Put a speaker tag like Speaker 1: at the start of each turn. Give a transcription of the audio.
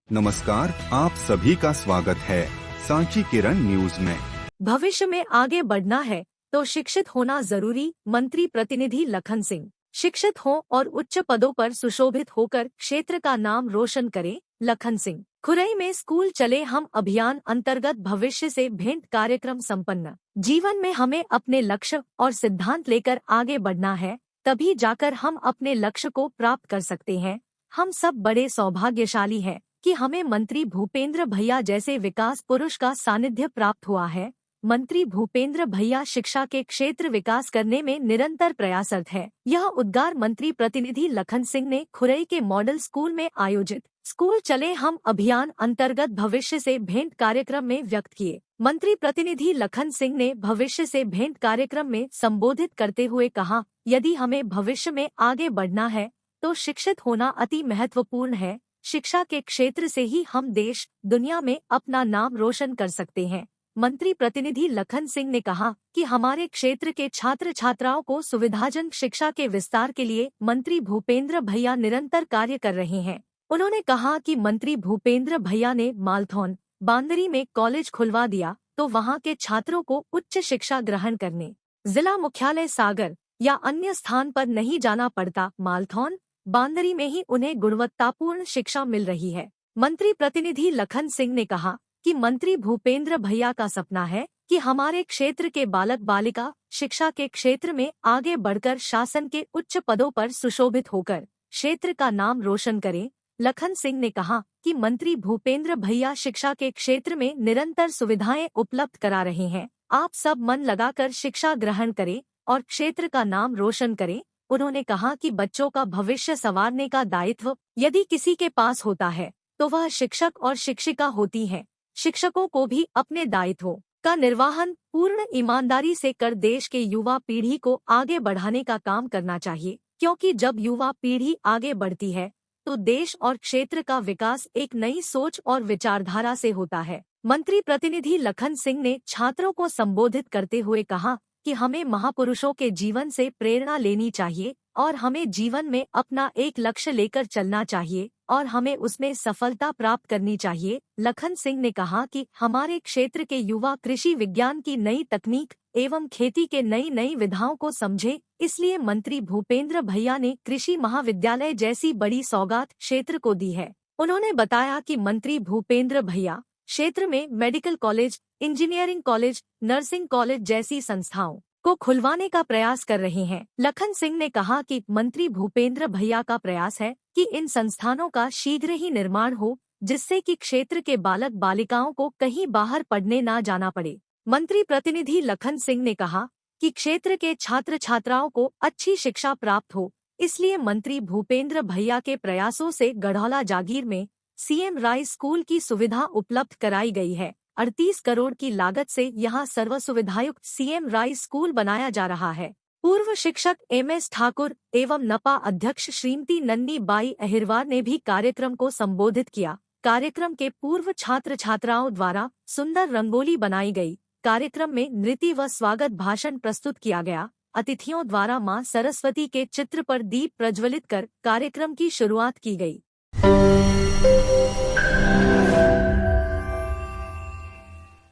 Speaker 1: नमस्कार, आप सभी का स्वागत है सांची किरण न्यूज में।
Speaker 2: भविष्य में आगे बढ़ना है तो शिक्षित होना जरूरी। मंत्री प्रतिनिधि लखन सिंह शिक्षित हों और उच्च पदों पर सुशोभित होकर क्षेत्र का नाम रोशन करें। लखन सिंह खुरई में स्कूल चले हम अभियान अंतर्गत भविष्य से भेंट कार्यक्रम संपन्न। जीवन में हमें अपने लक्ष्य और सिद्धांत लेकर आगे बढ़ना है, तभी जाकर हम अपने लक्ष्य को प्राप्त कर सकते हैं। हम सब बड़े सौभाग्यशाली हैं कि हमें मंत्री भूपेंद्र भैया जैसे विकास पुरुष का सानिध्य प्राप्त हुआ है। मंत्री भूपेंद्र भैया शिक्षा के क्षेत्र विकास करने में निरंतर प्रयासरत है। यह उद्गार मंत्री प्रतिनिधि लखन सिंह ने खुरई के मॉडल स्कूल में आयोजित स्कूल चले हम अभियान अंतर्गत भविष्य से भेंट कार्यक्रम में व्यक्त किए। मंत्री प्रतिनिधि लखन सिंह ने भविष्य से भेंट कार्यक्रम में संबोधित करते हुए कहा, यदि हमें भविष्य में आगे बढ़ना है तो शिक्षित होना अति महत्वपूर्ण है। शिक्षा के क्षेत्र से ही हम देश दुनिया में अपना नाम रोशन कर सकते हैं। मंत्री प्रतिनिधि लखन सिंह ने कहा कि हमारे क्षेत्र के छात्र छात्राओं को सुविधाजनक शिक्षा के विस्तार के लिए मंत्री भूपेंद्र भैया निरंतर कार्य कर रहे हैं। उन्होंने कहा कि मंत्री भूपेंद्र भैया ने मालथौन बांदरी में कॉलेज खुलवा दिया तो वहां के छात्रों को उच्च शिक्षा ग्रहण करने जिला मुख्यालय सागर या अन्य स्थान पर नहीं जाना पड़ता। मालथौन बांदरी में ही उन्हें गुणवत्तापूर्ण शिक्षा मिल रही है। मंत्री प्रतिनिधि लखन सिंह ने कहा कि मंत्री भूपेंद्र भैया का सपना है कि हमारे क्षेत्र के बालक बालिका शिक्षा के क्षेत्र में आगे बढ़कर शासन के उच्च पदों पर सुशोभित होकर क्षेत्र का नाम रोशन करें। लखन सिंह ने कहा कि मंत्री भूपेंद्र भैया शिक्षा के क्षेत्र में निरंतर सुविधाएं उपलब्ध करा रहे हैं। आप सब मन लगाकर शिक्षा ग्रहण करें और क्षेत्र का नाम रोशन करें। उन्होंने कहा कि बच्चों का भविष्य संवारने का दायित्व यदि किसी के पास होता है तो वह शिक्षक और शिक्षिका होती है। शिक्षकों को भी अपने दायित्वों का निर्वहन पूर्ण ईमानदारी से कर देश के युवा पीढ़ी को आगे बढ़ाने का काम करना चाहिए, क्योंकि जब युवा पीढ़ी आगे बढ़ती है तो देश और क्षेत्र का विकास एक नई सोच और विचारधारा से होता है। मंत्री प्रतिनिधि लखन सिंह ने छात्रों को संबोधित करते हुए कहा कि हमें महापुरुषों के जीवन से प्रेरणा लेनी चाहिए और हमें जीवन में अपना एक लक्ष्य लेकर चलना चाहिए और हमें उसमें सफलता प्राप्त करनी चाहिए। लखन सिंह ने कहा कि हमारे क्षेत्र के युवा कृषि विज्ञान की नई तकनीक एवं खेती के नई विधाओं को समझे, इसलिए मंत्री भूपेंद्र भैया ने कृषि महाविद्यालय जैसी बड़ी सौगात क्षेत्र को दी है। उन्होंने बताया कि मंत्री भूपेंद्र भैया क्षेत्र में medical college, engineering college, nursing college जैसी संस्थाओं को खुलवाने का प्रयास कर रहे हैं। लखन सिंह ने कहा कि मंत्री भूपेंद्र भैया का प्रयास है कि इन संस्थानों का शीघ्र ही निर्माण हो, जिससे कि क्षेत्र के बालक बालिकाओं को कहीं बाहर पढ़ने न जाना पड़े। मंत्री प्रतिनिधि लखन सिंह ने कहा कि क्षेत्र के छात्र छात्राओं को अच्छी शिक्षा प्राप्त हो, इसलिए मंत्री भूपेंद्र भैया के प्रयासों से गढ़ौला जागीर में सीएम राइस स्कूल की सुविधा उपलब्ध कराई गई है। 38 करोड़ की लागत से यहां सर्व सुविधायुक्त सीएम राइस स्कूल बनाया जा रहा है। पूर्व शिक्षक एमएस ठाकुर एवं नपा अध्यक्ष श्रीमती नन्नी बाई अहिरवार ने भी कार्यक्रम को संबोधित किया। कार्यक्रम के पूर्व छात्र छात्राओं द्वारा सुंदर रंगोली बनाई गई। कार्यक्रम में नृत्य व स्वागत भाषण प्रस्तुत किया गया। अतिथियों द्वारा मां सरस्वती के चित्र पर दीप प्रज्वलित कर कार्यक्रम की शुरुआत की गई।